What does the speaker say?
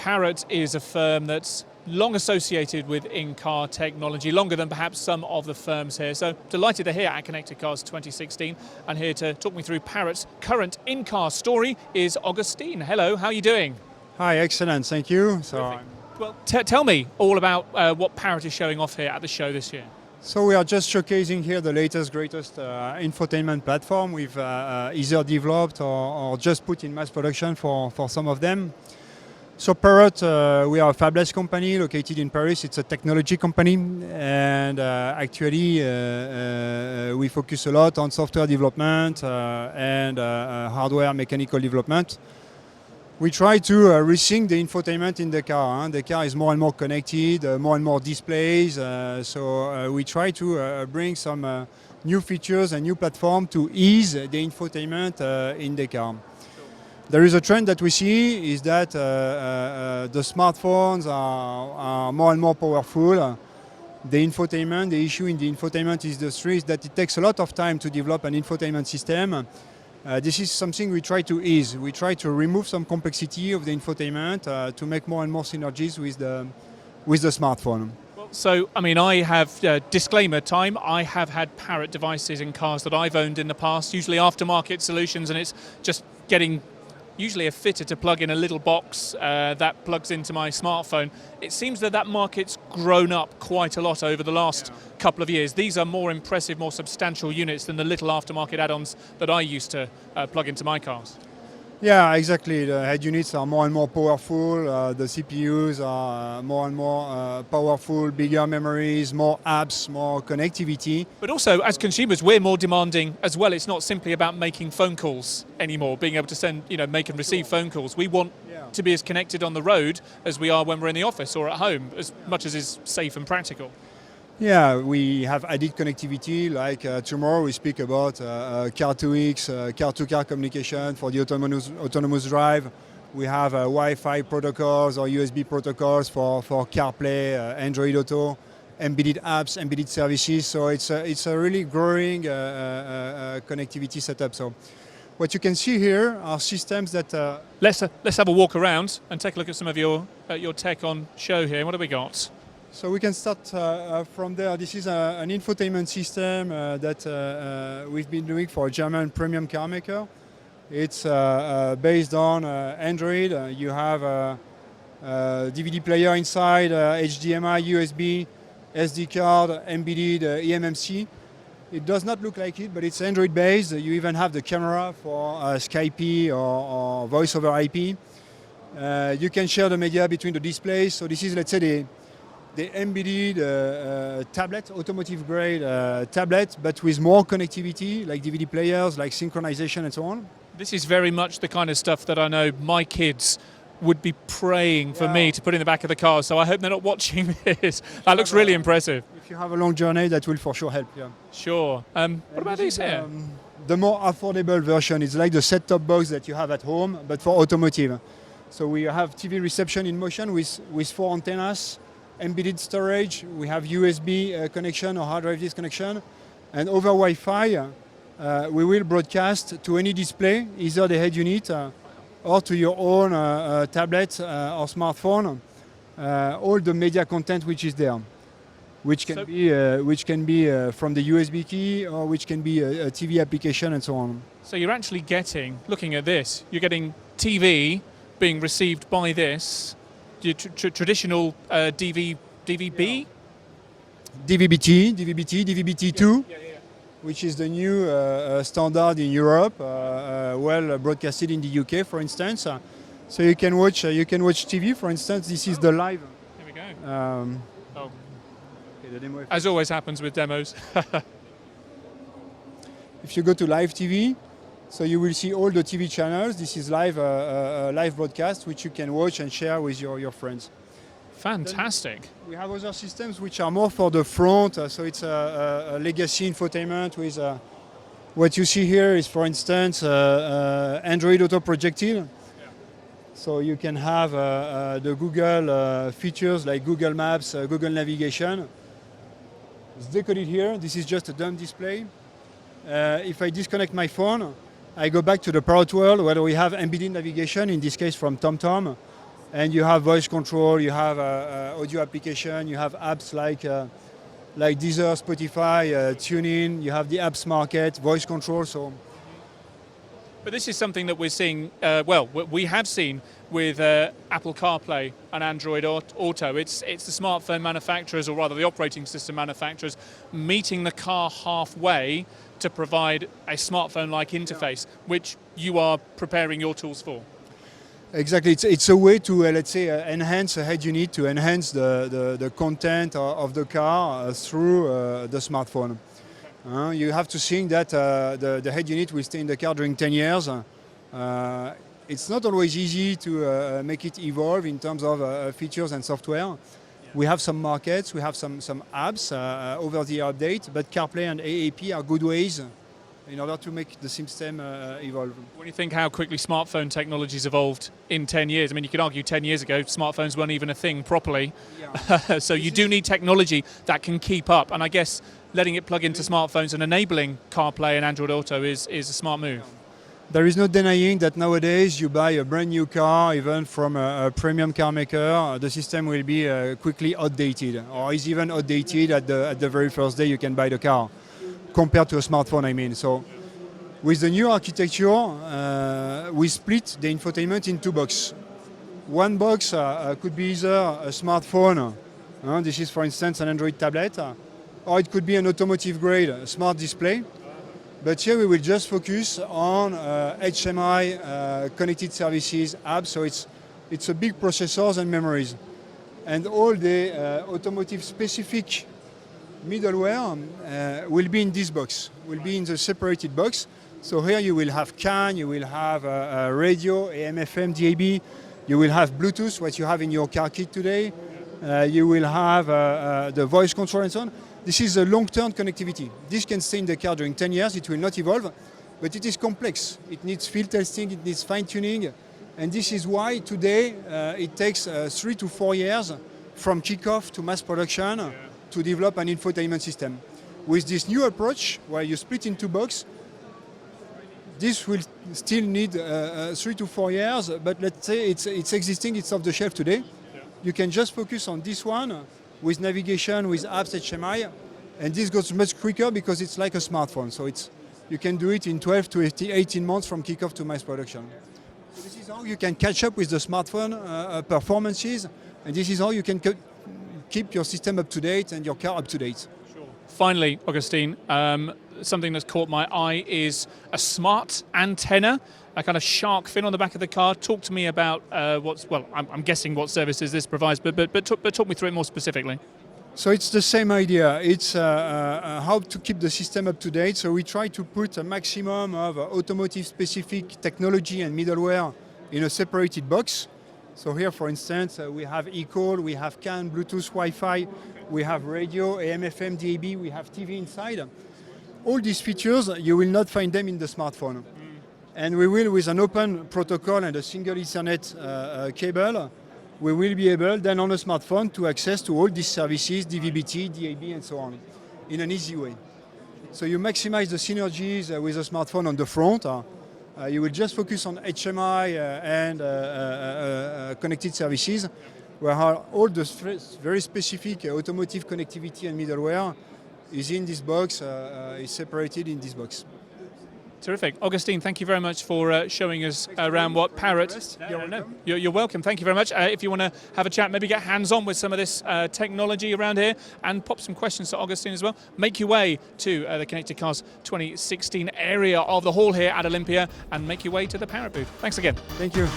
Parrot is a firm that's long associated with in-car technology, longer than perhaps some of the firms here. So delighted to hear at Connected Cars 2016, and here to talk me through Parrot's current in-car story is Augustine. Hello, how are you doing? Hi, excellent, thank you. Well, tell me all about what Parrot is showing off here at the show this year. So we are just showcasing here the latest, greatest infotainment platform we've either developed or just put in mass production for some of them. So Parrot, we are a fabless company located in Paris. It's a technology company, and actually we focus a lot on software development and hardware mechanical development. We try to rethink the infotainment in the car. The car is more and more connected, more and more displays. So we try to bring some new features and new platform to ease the infotainment in the car. There is a trend that we see is that the smartphones are more and more powerful. The infotainment, the issue in the infotainment industry is that it takes a lot of time to develop an infotainment system. This is something we try to ease. We try to remove some complexity of the infotainment to make more and more synergies with the smartphone. So, I mean, I have, disclaimer time, I have had Parrot devices in cars that I've owned in the past, usually aftermarket solutions, and it's just getting usually a fitter to plug in a little box that plugs into my smartphone. It seems that market's grown up quite a lot over the last couple of years. These are more impressive, more substantial units than the little aftermarket add-ons that I used to plug into my cars. Yeah, exactly. The head units are more and more powerful. The CPUs are more and more powerful, bigger memories, more apps, more connectivity. But also, as consumers, we're more demanding as well. It's not simply about making phone calls anymore, being able to send, make and receive phone calls. We want to be as connected on the road as we are when we're in the office or at home, as much as is safe and practical. Yeah, we have added connectivity, like tomorrow we speak about car2x, car-to-car communication for the autonomous drive. We have Wi-Fi protocols or USB protocols for CarPlay, Android Auto, embedded apps, embedded services. So it's a really growing connectivity setup. So what you can see here are systems that... Let's have a walk around and take a look at some of your tech on show here. What have we got? So we can start from there. This is an infotainment system that we've been doing for a German premium car maker. It's based on Android. You have a DVD player inside, HDMI, USB, SD card, embedded eMMC. It does not look like it, but it's Android based. You even have the camera for Skype or voice over IP. You can share the media between the displays. So this is, let's say, the embedded tablet, automotive grade tablet, but with more connectivity, like DVD players, like synchronization and so on. This is very much the kind of stuff that I know my kids would be praying for me to put in the back of the car, so I hope they're not watching this. That looks really impressive. If you have a long journey, that will for sure help, yeah. Sure. What about these here? The more affordable version is like the set-top box that you have at home, but for automotive. So we have TV reception in motion with 4 antennas, embedded storage, we have USB connection or hard drive disk connection, and over Wi-Fi we will broadcast to any display, either the head unit or to your own tablet or smartphone, all the media content which is there, which can be from the USB key or which can be a TV application and so on. So you're actually getting, looking at this, you're getting TV being received by this. Traditional DVB? DVB-T2, which is the new standard in Europe, well broadcasted in the UK, for instance. So you can watch TV, for instance. This is the live. Here we go. Okay, the demo. As always happens with demos. If you go to live TV, so you will see all the TV channels. This is live broadcast, which you can watch and share with your friends. Fantastic. Then we have other systems which are more for the front. So it's a legacy infotainment with what you see here is, for instance, Android Auto projectile. So you can have the Google features like Google Maps, Google Navigation. It's decoded here. This is just a dumb display. If I disconnect my phone, I go back to the Parrot world where we have embedded navigation, in this case from TomTom. and you have voice control, you have audio application, you have apps like Deezer, Spotify, TuneIn, you have the apps market, voice control. So But this is something that we're seeing, we have seen with Apple CarPlay and Android Auto. It's the smartphone manufacturers, or rather the operating system manufacturers, meeting the car halfway to provide a smartphone-like interface, which you are preparing your tools for. exactly, it's a way to, let's say, enhance a head unit, to enhance the content of the car through the smartphone. You have to think that the head unit will stay in the car during 10 years. It's not always easy to make it evolve in terms of features and software. Yeah. We have some markets, we have some apps, over-the-air update, but CarPlay and AAP are good ways in order to make the system evolve. When you think how quickly smartphone technology's evolved in 10 years, I mean, you could argue 10 years ago smartphones weren't even a thing properly. Yeah. So you do need technology that can keep up, and I guess letting it plug into smartphones and enabling CarPlay and Android Auto is a smart move. There is no denying that nowadays you buy a brand new car, even from a premium car maker, the system will be quickly outdated, or is even outdated at the very first day you can buy the car, compared to a smartphone, I mean. So with the new architecture, we split the infotainment in two boxes. One box could be either a smartphone, this is for instance an Android tablet, or it could be an automotive grade smart display. But here we will just focus on HMI connected services apps, so it's a big processors and memories. And all the automotive specific middleware will be in this box, will be in the separated box. So here you will have CAN, you will have radio, AM, FM, DAB, you will have Bluetooth, what you have in your car kit today, you will have the voice control and so on. This is a long-term connectivity. This can stay in the car during 10 years, it will not evolve, but it is complex. It needs field testing, it needs fine-tuning, and this is why today it takes 3 to 4 years from kickoff to mass production to develop an infotainment system. With this new approach, where you split into boxes, this will still need 3 to 4 years, but let's say it's existing, it's off the shelf today. You can just focus on this one, with navigation, with apps, HMI, and this goes much quicker because it's like a smartphone. So you can do it in 12 to 18 months from kickoff to mass production. So this is how you can catch up with the smartphone performances, and this is how you can keep your system up to date and your car up to date. Sure. Finally, Augustine, something that's caught my eye is a smart antenna, a kind of shark fin on the back of the car. Talk to me about I'm guessing what services this provides, but talk me through it more specifically. So it's the same idea. It's how to keep the system up to date. So we try to put a maximum of automotive-specific technology and middleware in a separated box. So here, for instance, we have eCall, we have CAN, Bluetooth, Wi-Fi, we have radio, AM, FM, DAB, we have TV inside. All these features, you will not find them in the smartphone. And we will, with an open protocol and a single Ethernet cable, we will be able then on a smartphone to access to all these services, DVB-T, DAB, and so on, in an easy way. So you maximize the synergies with a smartphone on the front. You will just focus on HMI and connected services, where all the very specific automotive connectivity and middleware is in this box, is separated in this box. Terrific. Augustine, thank you very much for showing us around what Parrot... You're welcome. Thank you very much. If you want to have a chat, maybe get hands-on with some of this technology around here and pop some questions to Augustine as well, make your way to the Connected Cars 2016 area of the hall here at Olympia and make your way to the Parrot booth. Thanks again. Thank you.